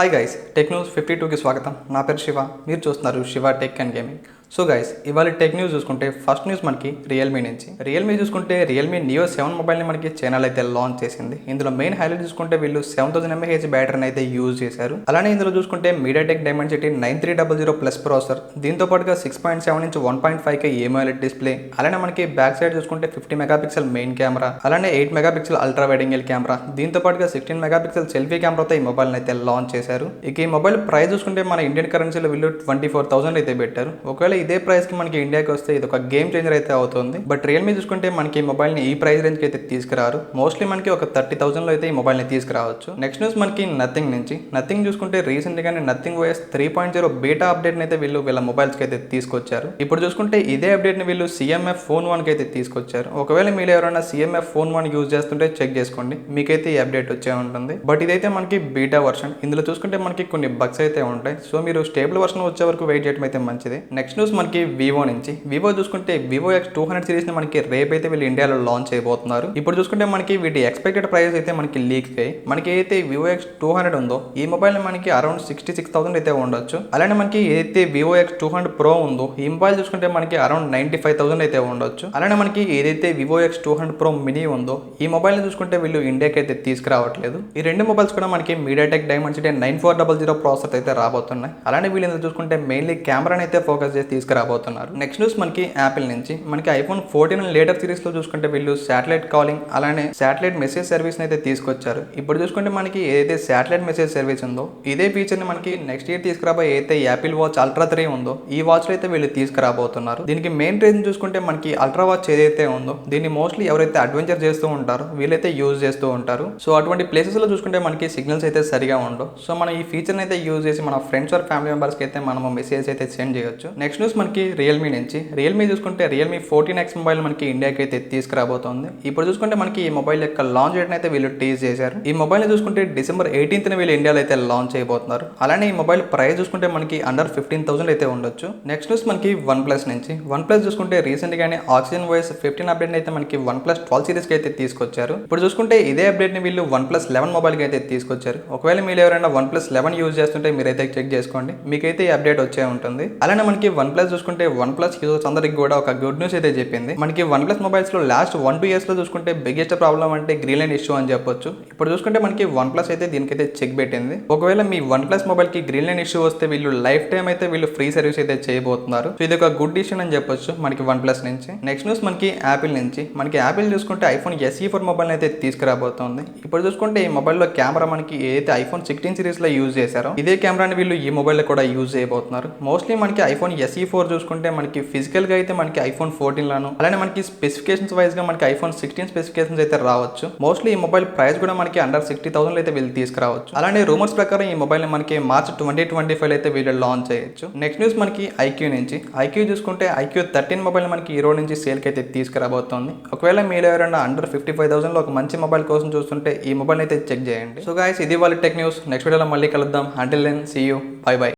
Hi guys, tech news 52కి స్వాగతం. నా పేరు శివ, మీరు చూస్తున్నారు Shiva tech and gaming. So guys, ఇవాళ టెక్ న్యూస్ చూసుకుంటే ఫస్ట్ న్యూస్ మనకి రియల్మీ నుంచి. రియల్మీ చూసుకుంటే రియల్మీ నియో 7 మొబైల్ని మనకి చైనాలో అయితే లాంచ్ చేసింది. ఇందులో మెయిన్ హైలైట్ చూసుకుంటే వీళ్ళు 7000 mAh బ్యాటరీని అయితే యూజ్ చేశారు. అలానే ఇందులో చూసుకుంటే మీడియాటెక్ డైమెన్సిటీ 9300 ప్లస్ ప్రాసెసర్, దీంతో పాటుగా 6.7 ఇంచ్ 1.5K AMOLED డిస్ప్లే, అలానే మనకి బ్యాక్ సైడ్ చూసుకుంటే 50 మెగాపిక్సెల్ మెయిన్ కెమెరా, అలానే 8 megapixel ultra wide angle camera, దీంతో పాటుగా 16 మెగాపిక్సెల్ సెల్ఫీ కెమెరాతో ఈ మొబైల్ అయితే లాంచ్ చేశారు. ఇక ఈ మొబైల్ ప్రైస్ చూసుకుంటే మన ఇండియన్ కరెన్సీలో వీళ్ళు 24,000 అయితే పెట్టారు. ఒకవేళ ఇదే ప్రైస్ కి మనకి ఇండియాకి వస్తే ఇది ఒక గేమ్ చేంజర్ అయితే అవుతుంది. బట్ రియల్మీ చూసుకుంటే మనకి ఈ మొబైల్ ని ఈ ప్రైస్ రేంజ్ కి అయితే తీసుకురారు. మోస్ట్లీ మనకి ఒక 30,000 లో అయితే ఈ మొబైల్ ని తీసుకురావచ్చు. నెక్స్ట్ న్యూస్ మనకి నథింగ్ నుంచి. నథింగ్ చూసుకుంటే రీసెంట్ గానే నథింగ్ OS 3.0 బీటా అప్డేట్ అయితే వీళ్ళ మొబైల్స్ కి అయితే తీసుకొచ్చారు. ఇప్పుడు చూసుకుంటే ఇదే అప్డేట్ ని వీళ్ళు CMF Phone 1 కి అయితే తీసుకొచ్చారు. ఒకవేళ మీరు ఎవరైనా CMF Phone 1 యూజ్ చేస్తుంటే చెక్ చేసుకోండి, మీకైతే ఈ అప్డేట్ వచ్చే ఉంటుంది. బట్ ఇదైతే మనకి బీటా వర్షన్. ఇందులో చూసుకుంటే మనకి కొన్ని బగ్స్ అయితే ఉంటాయి. సో మీరు స్టేబుల్ వర్షన్ వచ్చే వరకు వెయిట్ చేయడం అయితే మంచిది. నెక్స్ట్ న్యూస్ మనకి వివో నుంచి. వివో చూసుకుంటే వివో X200 సిరీస్ ని మనకి రేపు అయితే వీళ్ళు ఇండియాలో లాంచ్ చేయబోతున్నారు. ఇప్పుడు చూసుకుంటే మనకి వీటి ఎక్స్పెక్టెడ్ ప్రైస్ అయితే మనకి లీక్ అయ్యి మనకి ఏదైతే వివో X200 ఉందో ఈ మొబైల్ మనకి అరౌండ్ 66,000 అయితే ఉండొచ్చు. అలానే మనకి ఏదైతే వివో X200 Pro ఉందో ఈ మొబైల్ చూసుకుంటే మనకి అరౌండ్ 95,000 అయితే ఉండొచ్చు. అలానే మనకి ఏదైతే వివో X200 Pro మినీ ఉందో ఈ మొబైల్ ని చూసుకుంటే వీళ్ళు ఇండియాకి అయితే తీసుకురావట్లేదు. ఈ రెండు మొబైల్స్ కూడా మనకి మీడియాటెక్ డైమెన్సిటీ 9400 ప్రాసెసర్ అయితే రాబోతున్నాయి. అలానే వీళ్ళు చూసుకుంటే మెయిన్లీ కెమెరాని అయితే ఫోకస్ చేసి తీసుకురాబోతున్నారు. నెక్స్ట్ న్యూస్ మనకి యాపిల్ నుంచి. మనకి iPhone 14 లేటర్ సిరీస్ లో చూసుకుంటే వీళ్ళు శాటిలైట్ కాలింగ్ అలానే శాటిలైట్ మెసేజ్ సర్వీస్ అయితే తీసుకొచ్చారు. ఇప్పుడు చూసుకుంటే మనకి ఏదైతే శాటిలైట్ మెసేజ్ సర్వీస్ ఉందో ఇదే ఫీచర్ ని మనకి నెక్స్ట్ ఇయర్ తీసుకురాబోయే ఏదైతే యాపిల్ వాచ్ అల్ట్రా 3 ఉందో ఈ వాచ్ లో అయితే వీళ్ళు తీసుకురాబోతున్నారు. దీనికి మెయిన్ రీజన్ చూసుకుంటే మనకి అల్ట్రా వాచ్ ఏదైతే ఉందో దీన్ని మోస్ట్లీ ఎవరైతే అడ్వెంచర్ చేస్తూ ఉంటారో వీళ్ళైతే యూజ్ చేస్తూ ఉంటారు. సో అటువంటి ప్లేసెస్ లో చూసుకుంటే మనకి సిగ్నల్స్ అయితే సరిగా ఉండవు. సో మనం ఈ ఫీచర్ అయితే యూజ్ చేసి మన ఫ్రెండ్స్ ఆర్ ఫ్యామిలీ మెంబర్స్ కి అయితే మనం మెసేజ్ అయితే సెండ్ చేయొచ్చు. నెక్స్ట్ న్యూస్ మనకి రియల్మీ నుంచి. రియల్మీ చూసుకుంటే రియల్మీ 14X మొబైల్ మనకి ఇండియాకి అయితే తీసుకురాబోతోంది. ఇప్పుడు చూసుకుంటే మనకి ఈ మొబైల్ యొక్క లాంచ్ డేట్ అయితే వీళ్ళు టీజ్ చేశారు. ఈ మొబైల్ ని చూసుకుంటే December 18th వీళ్ళు ఇండియాలో అయితే లాంచ్ చేయబోతున్నారు. అలానే ఈ మొబైల్ ప్రైస్ చూసుకుంటే మనకి అండర్ 15,000 అయితే ఉండొచ్చు. నెక్స్ట్ న్యూస్ మనకి OnePlus నుంచి. OnePlus చూసుకుంటే రీసెంట్ గానే Oxygen OS 15 అప్డేట్ అయితే మనకి OnePlus 12 సిరీస్ కి అయితే తీసుకొచ్చారు. ఇప్పుడు చూసుకుంటే ఇదే అప్డేట్ ని వీళ్ళు OnePlus 11 మొబైల్ కి అయితే తీసుకొచ్చారు. ఒకవేళ మీరు ఎవరైనా OnePlus 11 యూజ్ చేస్తుంటే మీరైతే చెక్ చేసుకోండి, మీకైతే ఈ అప్డేట్ వచ్చే ఉంటుంది. అలానే మనకి OnePlus చూసుకుంటే OnePlus యూజర్స్ అందరికి కూడా ఒక గుడ్ న్యూస్ అయితే చెప్పింది. మనకి OnePlus మొబైల్స్ లో లాస్ట్ 1-2 years లో చూసుకుంటే బిగ్గెస్ట్ ప్రాబ్లం అంటే గ్రీన్ లైన్ ఇష్యూ అని చెప్పొచ్చు. ఇప్పుడు చూసుకుంటే మనకి OnePlus అయితే దీనికైతే చెక్ పెట్టింది. ఒకవేళ మీ OnePlus మొబైల్ కి గ్రీన్ లైన్ ఇష్యూ వస్తే వీళ్ళు లైఫ్ టైం అయితే వీళ్ళు ఫ్రీ సర్వీస్ అయితే చేయబోతున్నారు. సో ఇది ఒక గుడ్ డిసిషన్ అని చెప్పొచ్చు మనకి OnePlus నుంచి. నెక్స్ట్ న్యూస్ మనకి యాపిల్ నుంచి. మనకి యాపిల్ చూసుకుంటే iPhone SE 4 మొబైల్ అయితే తీసుకురాబోతోంది. ఇప్పుడు చూసుకుంటే ఈ మొబైల్లో కెమెరా మనకి ఏదైతే iPhone 16 సిరీస్ లో యూజ్ చేశారో ఇదే కెమెరాని వీళ్ళు ఈ మొబైల్ లో కూడా యూజ్ చేయబోతున్నారు. మోస్ట్లీ మనకి iPhone SE 4 చూసుకుంటే మనకి ఫిజికల్ గా అయితే మనకి iPhone 14 లాను అలానే మనకి స్పెసిఫికేషన్స్ వైజ్ గా మనకి iPhone 16 స్పెసిఫికేషన్స్ అయితే రావచ్చు. మోస్ట్లీ ఈ మొబైల్ ప్రైస్ కూడా మనకి అండర్ 60,000 అయితే వీళ్ళు తీసుకురావచ్చు. అలానే రూమర్స్ ప్రకారం ఈ మొబైల్ ని మనకి మార్చ్ 2025 అయితే వీళ్ళు లాంచ్ చేయొచ్చు. నెక్స్ట్ న్యూస్ మనకి IQ నుంచి. IQ చూసుకుంటే IQ 13 మొబైల్ మనకి ఈ రోజు నుంచి సేల్ కి అయితే తీసుకురాబోతోంది. ఒకవేళ మీరు ఎవరైనా అండర్ 55,000 లో ఒక మంచి మొబైల్ కోసం చూస్తుంటే ఈ మొబైల్ అయితే చెక్ చేయండి. సో గైస్, ఇది వాళ్ళ టెక్ న్యూస్. నెక్స్ట్ వీడియోలో మళ్ళీ కలుద్దాం. Until then see you, bye by.